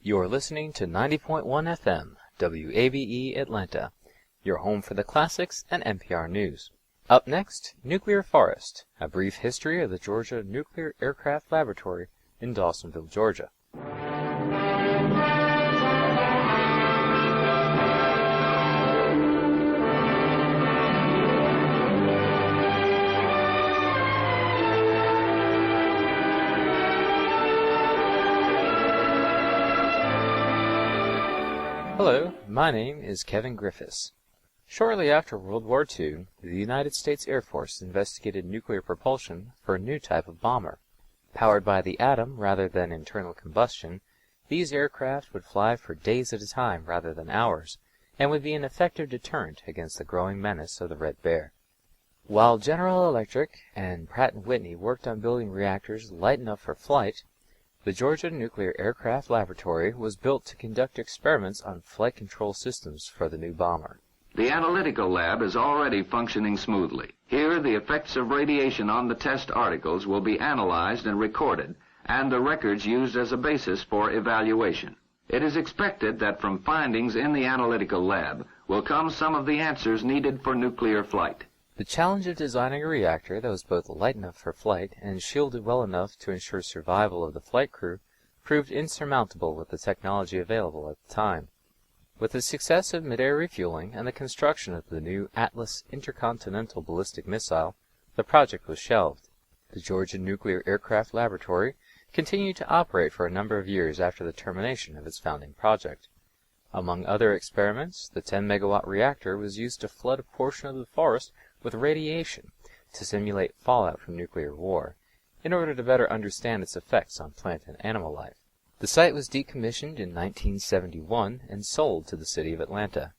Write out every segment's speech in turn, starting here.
You're listening to 90.1 FM, WABE Atlanta, your home for the classics and NPR News. Up next, Nuclear Forest, a brief history of the Georgia Nuclear Aircraft Laboratory in Dawsonville, Georgia. Hello, my name is Kevin Griffiths. Shortly after World War II, the United States Air Force investigated nuclear propulsion for a new type of bomber. Powered by the atom rather than internal combustion, these aircraft would fly for days at a time rather than hours, and would be an effective deterrent against the growing menace of the Red Bear. While General Electric and Pratt & Whitney worked on building reactors light enough for flight, the Georgia Nuclear Aircraft Laboratory was built to conduct experiments on flight control systems for the new bomber. The analytical lab is already functioning smoothly. Here, the effects of radiation on the test articles will be analyzed and recorded, and the records used as a basis for evaluation. It is expected that from findings in the analytical lab will come some of the answers needed for nuclear flight. The challenge of designing a reactor that was both light enough for flight and shielded well enough to ensure survival of the flight crew proved insurmountable with the technology available at the time. With the success of mid-air refueling and the construction of the new Atlas intercontinental ballistic missile, the project was shelved. The Georgia Nuclear Aircraft Laboratory continued to operate for a number of years after the termination of its founding project. Among other experiments, the 10-megawatt reactor was used to flood a portion of the forest with radiation to simulate fallout from nuclear war, in order to better understand its effects on plant and animal life. The site was decommissioned in 1971 and sold to the city of Atlanta.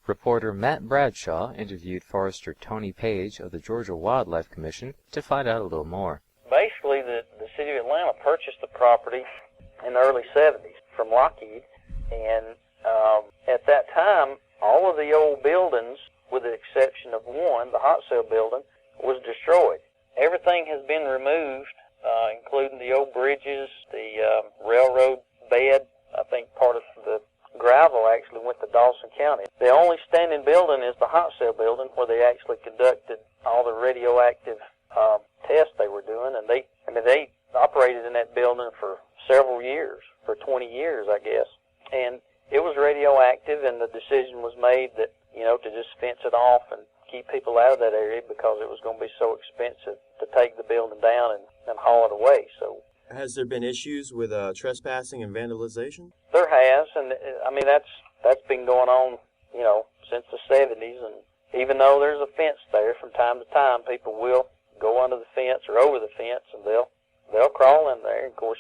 Reporter Matt Bradshaw interviewed Forester Tony Page of the Georgia Wildlife Commission to find out a little more. Basically, the city of Atlanta purchased the property in the early 70s from Lockheed, and at that time, all of the old buildings, with the exception of one, the hot cell building, was destroyed. Everything has been removed, including the old bridges, the railroad bed. I think part of the gravel actually went to Dawson County. The only standing building is the hot cell building, where they actually conducted all the radioactive tests they were doing, and they operated in that building for several years, for 20 years, I guess. And it was radioactive, and the decision was made that, to just fence it off and keep people out of that area because it was going to be so expensive to take the building down and haul it away. So, has there been issues with trespassing and vandalization? There has, and that's been going on, since the 70s. And even though there's a fence there, from time to time, people will go under the fence or over the fence, and they'll crawl in there. Of course,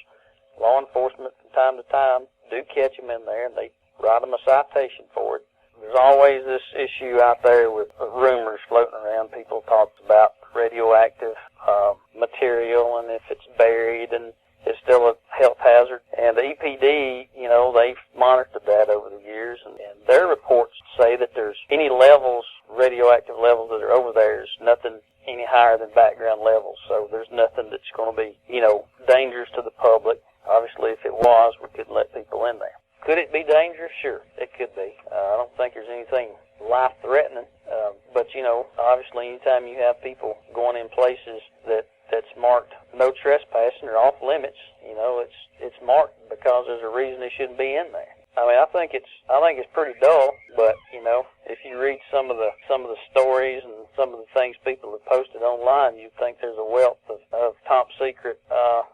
law enforcement from time to time do catch them in there, and they write them a citation for it. There's always this issue out there with rumors floating around. People talk about radioactive material, and if it's buried, and it's still a health hazard. And the EPD, they've monitored that over the years, and their reports say that there's any levels, radioactive levels that are over there, is nothing any higher than background levels. So there's nothing that's going to be, dangerous to the public. Obviously, if it was, we couldn't let people in there. Could it be dangerous? Sure, it could be. I don't think there's anything life-threatening, but, obviously anytime you have people going in places that's marked no trespassing or off limits, it's marked because there's a reason they shouldn't be in there. I think it's pretty dull, but if you read some of the stories and some of the things people have posted online, you'd think there's a wealth of top secret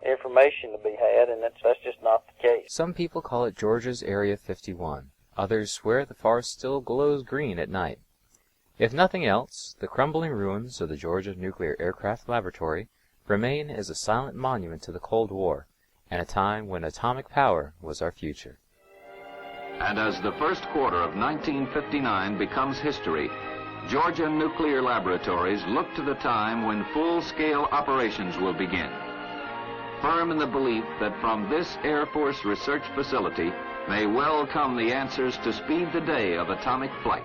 information to be had, and that's just not the case. Some people call it Georgia's Area 51. Others swear the forest still glows green at night. If nothing else, the crumbling ruins of the Georgia Nuclear Aircraft Laboratory remain as a silent monument to the Cold War and a time when atomic power was our future. And as the first quarter of 1959 becomes history, Georgia Nuclear Laboratories look to the time when full-scale operations will begin. Firm in the belief that from this Air Force research facility may well come the answers to speed the day of atomic flight.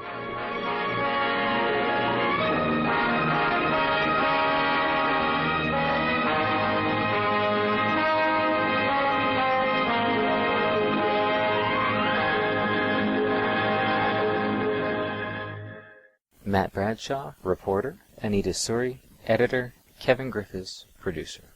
Matt Bradshaw, reporter. Anita Suri, editor. Kevin Griffiths, producer.